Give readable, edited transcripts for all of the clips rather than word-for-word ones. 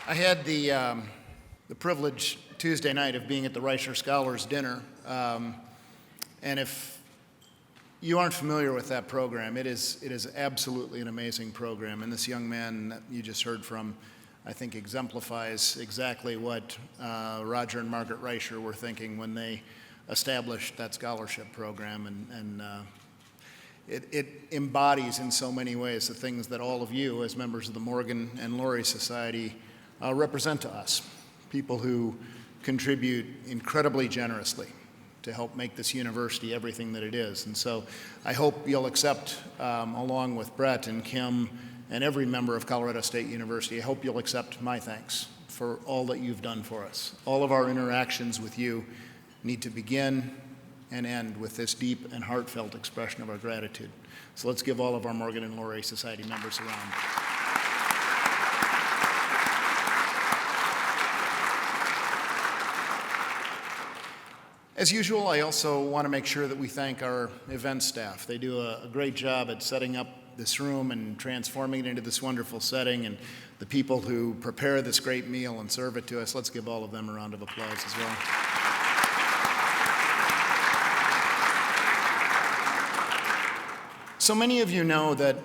I had the privilege Tuesday night of being at the Reicher Scholars Dinner, and if you aren't familiar with that program, it is absolutely an amazing program, and this young man that you just heard from, I think, exemplifies exactly what Roger and Margaret Reicher were thinking when they established that scholarship program, and it embodies in so many ways the things that all of you, as members of the Morgan and Laurie Society, represent to us, people who contribute incredibly generously to help make this university everything that it is. And so I hope you'll accept, along with Brett and Kim and every member of Colorado State University, I hope you'll accept my thanks for all that you've done for us. All of our interactions with you need to begin and end with this deep and heartfelt expression of our gratitude. So let's give all of our Morgan and Laurie Society members a round. As usual, I also want to make sure that we thank our event staff. They do a great job at setting up this room and transforming it into this wonderful setting, and the people who prepare this great meal and serve it to us. Let's give all of them a round of applause as well. So many of you know that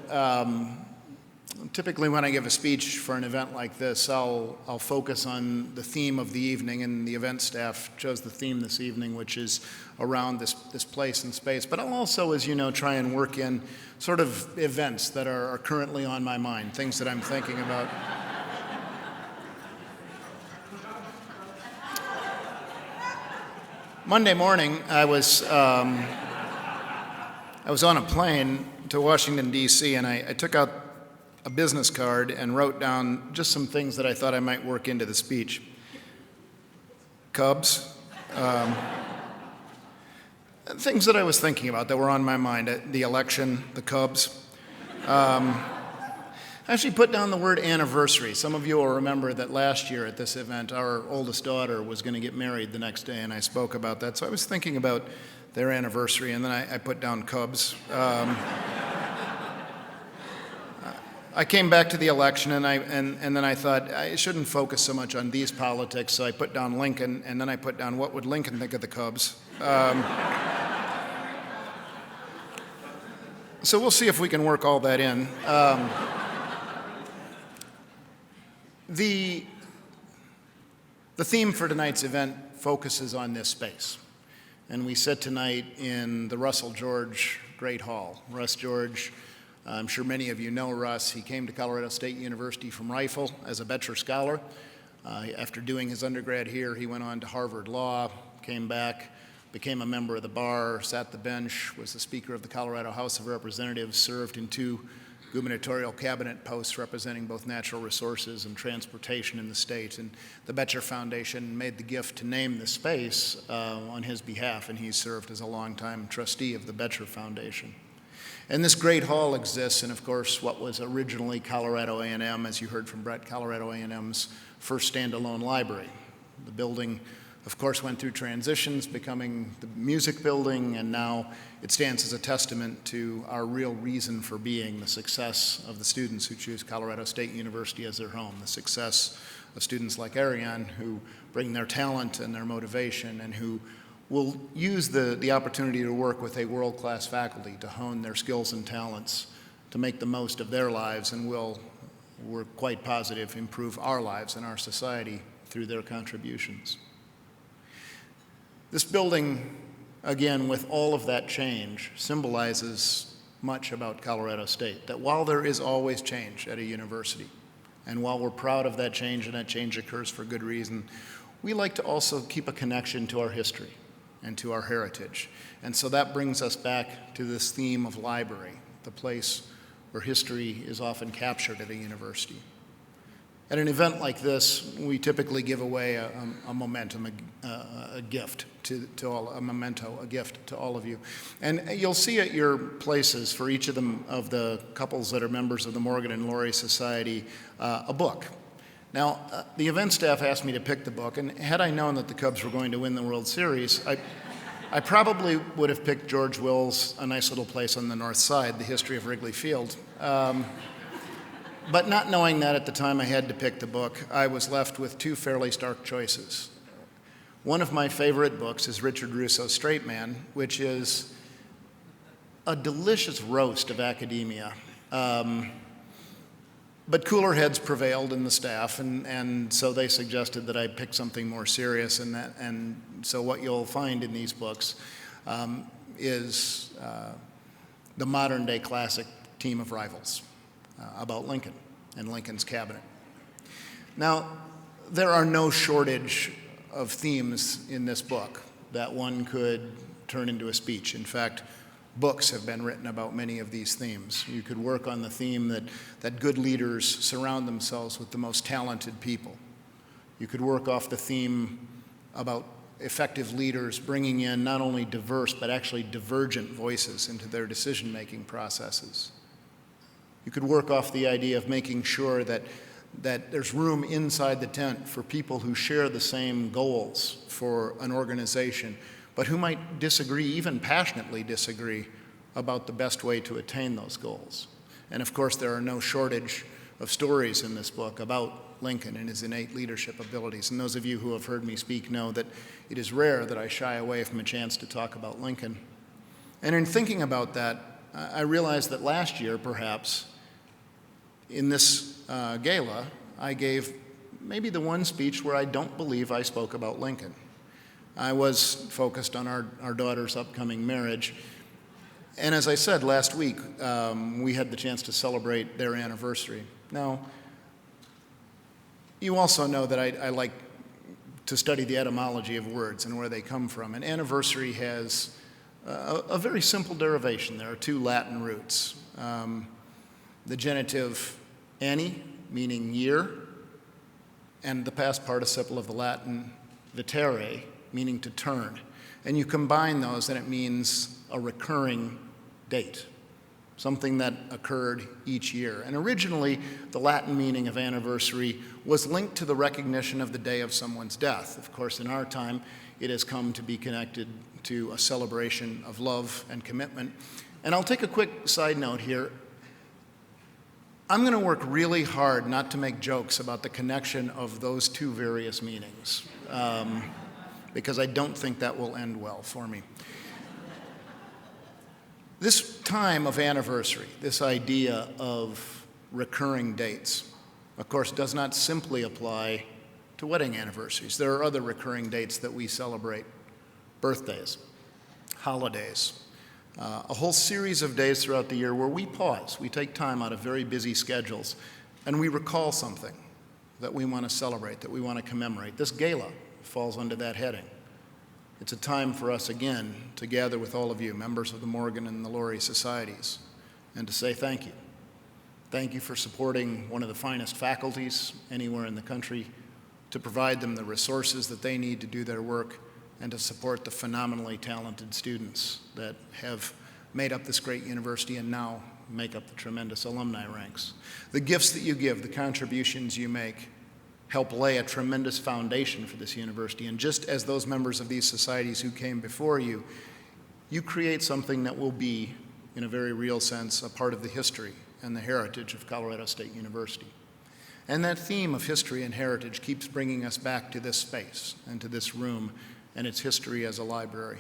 typically when I give a speech for an event like this, I'll focus on the theme of the evening, and the event staff chose the theme this evening, which is around this place and space. But I'll also, as you know, try and work in sort of events that are currently on my mind, things that I'm thinking about. Monday morning, I was on a plane to Washington, D.C., and I took out a business card and wrote down just some things that I thought I might work into the speech. Cubs. Things that I was thinking about that were on my mind. The election, the Cubs. I actually put down the word anniversary. Some of you will remember that last year at this event, our oldest daughter was going to get married the next day, and I spoke about that. So I was thinking about their anniversary, and then I put down Cubs. I came back to the election, and then I thought I shouldn't focus so much on these politics, so I put down Lincoln, and then I put down what would Lincoln think of the Cubs. So we'll see if we can work all that in. The theme for tonight's event focuses on this space, and we sit tonight in the Russell George Great Hall. Russ George, I'm sure many of you know Russ. He came to Colorado State University from Rifle as a Boettcher Scholar. After doing his undergrad here, he went on to Harvard Law, came back, became a member of the bar, sat the bench, was the Speaker of the Colorado House of Representatives, served in 2 gubernatorial cabinet posts representing both natural resources and transportation in the state. And the Boettcher Foundation made the gift to name the space on his behalf, and he served as a longtime trustee of the Boettcher Foundation. And this great hall exists in, of course, what was originally Colorado A&M, as you heard from Brett, Colorado A&M's first standalone library. The building, of course, went through transitions, becoming the music building, and now it stands as a testament to our real reason for being, the success of the students who choose Colorado State University as their home, the success of students like Ariane who bring their talent and their motivation and who will use the opportunity to work with a world-class faculty to hone their skills and talents, to make the most of their lives, and will, we're quite positive, improve our lives and our society through their contributions. This building, again, with all of that change, symbolizes much about Colorado State, that while there is always change at a university, and while we're proud of that change and that change occurs for good reason, we like to also keep a connection to our history and to our heritage. And so that brings us back to this theme of library, the place where history is often captured at a university. At an event like this, we typically give away a momentum, a gift to all, a memento, a gift to all of you. And you'll see at your places, for each of the couples that are members of the Morgan and Laurie Society, a book. Now, the event staff asked me to pick the book, and had I known that the Cubs were going to win the World Series, I probably would have picked George Will's A Nice Little Place on the North Side, The History of Wrigley Field. But not knowing that at the time I had to pick the book, I was left with two fairly stark choices. One of my favorite books is Richard Russo's Straight Man, which is a delicious roast of academia. But cooler heads prevailed in the staff, and so they suggested that I pick something more serious. And so what you'll find in these books is the modern-day classic Team of Rivals about Lincoln and Lincoln's cabinet. Now, there are no shortage of themes in this book that one could turn into a speech. In fact, books have been written about many of these themes. You could work on the theme that good leaders surround themselves with the most talented people. You could work off the theme about effective leaders bringing in not only diverse but actually divergent voices into their decision-making processes. You could work off the idea of making sure that there's room inside the tent for people who share the same goals for an organization, but who might disagree, even passionately disagree, about the best way to attain those goals. And of course, there are no shortage of stories in this book about Lincoln and his innate leadership abilities. And those of you who have heard me speak know that it is rare that I shy away from a chance to talk about Lincoln. And in thinking about that, I realized that last year, perhaps, in this gala, I gave maybe the one speech where I don't believe I spoke about Lincoln. I was focused on our daughter's upcoming marriage. And as I said last week, we had the chance to celebrate their anniversary. Now, you also know that I like to study the etymology of words and where they come from. And anniversary has a very simple derivation. There are two Latin roots. The genitive anni, meaning year, and the past participle of the Latin vitere, meaning to turn. And you combine those and it means a recurring date, something that occurred each year. And originally, the Latin meaning of anniversary was linked to the recognition of the day of someone's death. Of course, in our time, it has come to be connected to a celebration of love and commitment. And I'll take a quick side note here. I'm going to work really hard not to make jokes about the connection of those two various meanings, because I don't think that will end well for me. This time of anniversary, this idea of recurring dates, of course, does not simply apply to wedding anniversaries. There are other recurring dates that we celebrate: birthdays, holidays, a whole series of days throughout the year where we pause, we take time out of very busy schedules, and we recall something that we want to celebrate, that we want to commemorate. This gala falls under that heading. It's a time for us again to gather with all of you, members of the Morgan and the Laurie societies, and to say thank you. Thank you for supporting one of the finest faculties anywhere in the country, to provide them the resources that they need to do their work, and to support the phenomenally talented students that have made up this great university and now make up the tremendous alumni ranks. The gifts that you give, the contributions you make, help lay a tremendous foundation for this university. And just as those members of these societies who came before you, you create something that will be, in a very real sense, a part of the history and the heritage of Colorado State University. And that theme of history and heritage keeps bringing us back to this space and to this room and its history as a library.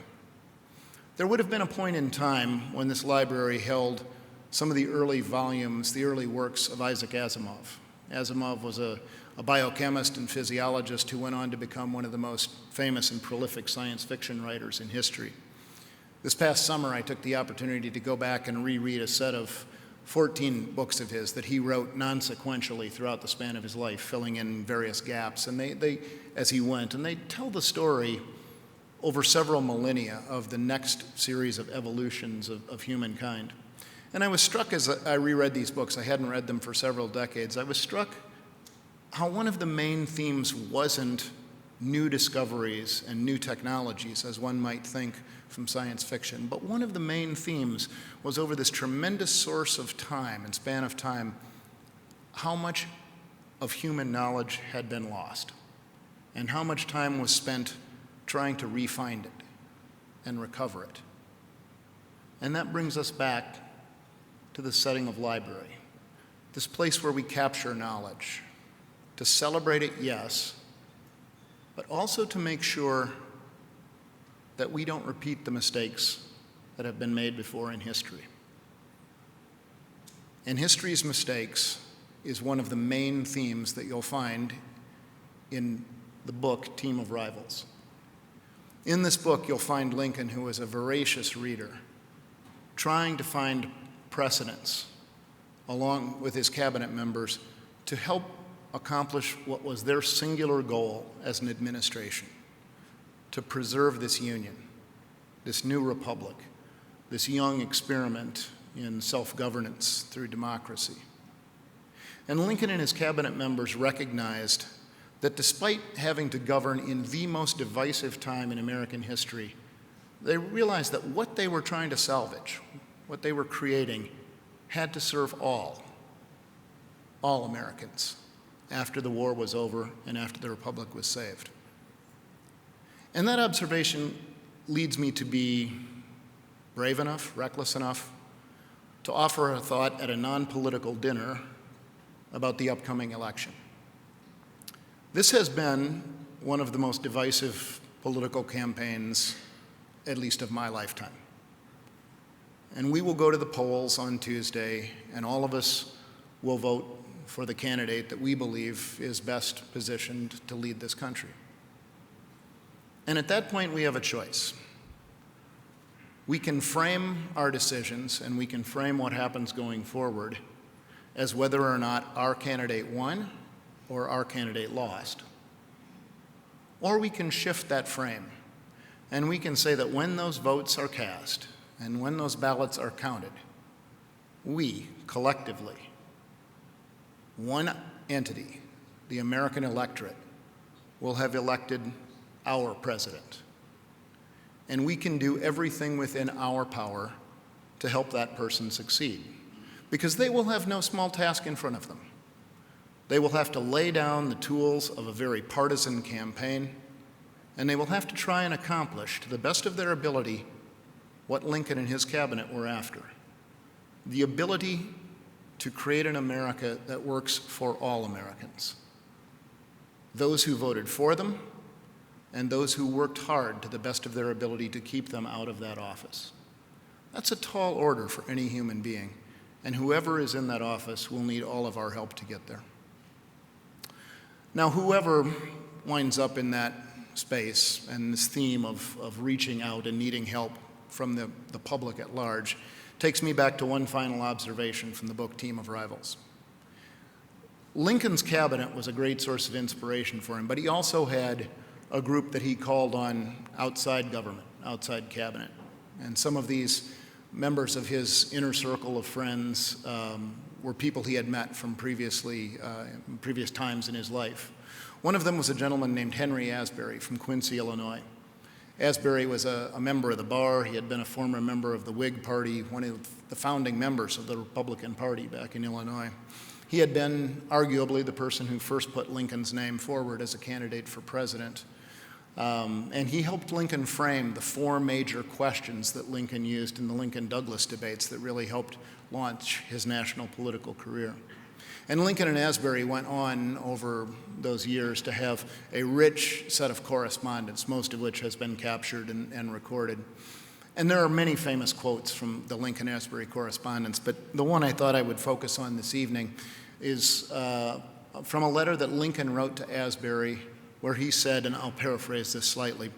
There would have been a point in time when this library held some of the early volumes, the early works of Isaac Asimov. Asimov was a biochemist and physiologist who went on to become one of the most famous and prolific science fiction writers in history. This past summer, I took the opportunity to go back and reread a set of 14 books of his that he wrote non-sequentially throughout the span of his life, filling in various gaps, and they as he went, and they tell the story over several millennia of the next series of evolutions of humankind. And I was struck as I reread these books, I hadn't read them for several decades, I was struck how one of the main themes wasn't new discoveries and new technologies, as one might think from science fiction, but one of the main themes was over this tremendous source of time and span of time, how much of human knowledge had been lost, and how much time was spent trying to re-find it and recover it. And that brings us back to the setting of library. this place where we capture knowledge, to celebrate it, yes, but also to make sure that we don't repeat the mistakes that have been made before in history. And history's mistakes is one of the main themes that you'll find in the book, Team of Rivals. In this book, you'll find Lincoln, who was a voracious reader, trying to find precedents along with his cabinet members to help accomplish what was their singular goal as an administration, to preserve this union, this new republic, this young experiment in self-governance through democracy. And Lincoln and his cabinet members recognized that despite having to govern in the most divisive time in American history, they realized that what they were trying to salvage, what they were creating, had to serve all Americans after the war was over and after the republic was saved. And that observation leads me to be brave enough, reckless enough, to offer a thought at a non-political dinner about the upcoming election. This has been one of the most divisive political campaigns, at least of my lifetime. And we will go to the polls on Tuesday, and all of us will vote for the candidate that we believe is best positioned to lead this country. And at that point, we have a choice. We can frame our decisions and we can frame what happens going forward as whether or not our candidate won or our candidate lost. Or we can shift that frame and we can say that when those votes are cast and when those ballots are counted, we collectively, one entity, the American electorate, will have elected our president. And we can do everything within our power to help that person succeed, because they will have no small task in front of them. They will have to lay down the tools of a very partisan campaign, and they will have to try and accomplish, to the best of their ability, what Lincoln and his cabinet were after: the ability to create an America that works for all Americans, those who voted for them and those who worked hard to the best of their ability to keep them out of that office. That's a tall order for any human being, and whoever is in that office will need all of our help to get there. Now, whoever winds up in that space and this theme of reaching out and needing help from the public at large takes me back to one final observation from the book Team of Rivals. Lincoln's cabinet was a great source of inspiration for him, but he also had a group that he called on outside government, outside cabinet. And some of these members of his inner circle of friends were people he had met from previous times in his life. One of them was a gentleman named Henry Asbury from Quincy, Illinois. Asbury was a member of the bar. He had been a former member of the Whig Party, one of the founding members of the Republican Party back in Illinois. He had been arguably the person who first put Lincoln's name forward as a candidate for president. And he helped Lincoln frame the four major questions that Lincoln used in the Lincoln-Douglas debates that really helped launch his national political career. And Lincoln and Asbury went on over those years to have a rich set of correspondence, most of which has been captured and recorded. And there are many famous quotes from the Lincoln-Asbury correspondence, but the one I thought I would focus on this evening is from a letter that Lincoln wrote to Asbury, where he said, and I'll paraphrase this slightly,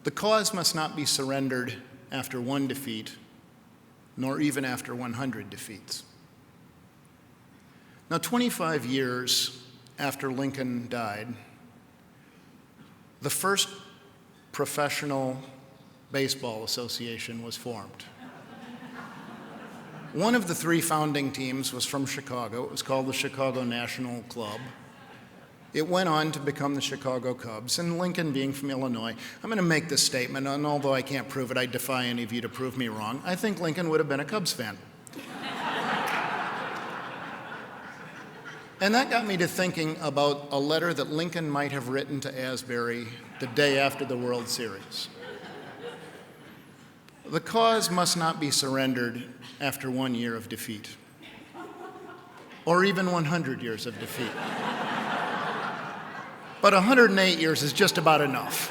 "The cause must not be surrendered after one defeat, nor even after 100 defeats." Now, 25 years after Lincoln died, the first professional baseball association was formed. One of the three founding teams was from Chicago. It was called the Chicago National Club. It went on to become the Chicago Cubs, and Lincoln, being from Illinois, I'm going to make this statement, and although I can't prove it, I defy any of you to prove me wrong. I think Lincoln would have been a Cubs fan. And that got me to thinking about a letter that Lincoln might have written to Asbury the day after the World Series. The cause must not be surrendered after 1 year of defeat. or even 100 years of defeat. But 108 years is just about enough.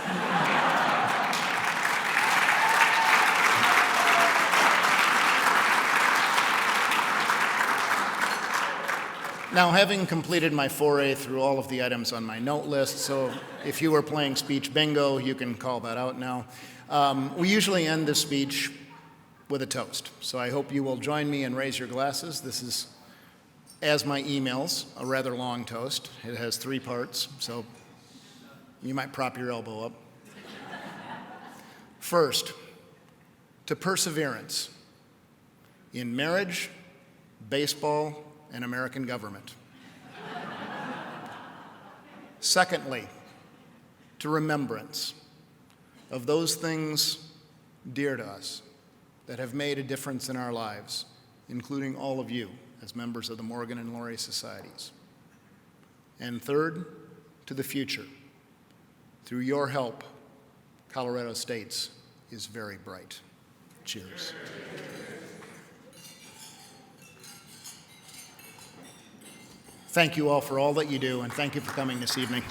Now, having completed my foray through all of the items on my note list, so if you were playing speech bingo, you can call that out now. We usually end this speech with a toast. So I hope you will join me and raise your glasses. This is, as my emails, a rather long toast. It has 3 parts, so you might prop your elbow up. First, to perseverance in marriage, baseball, and American government. Secondly, to remembrance of those things dear to us that have made a difference in our lives, including all of you as members of the Morgan and Laurie Societies. And third, to the future. Through your help, Colorado State's is very bright. Cheers. Thank you all for all that you do, and thank you for coming this evening.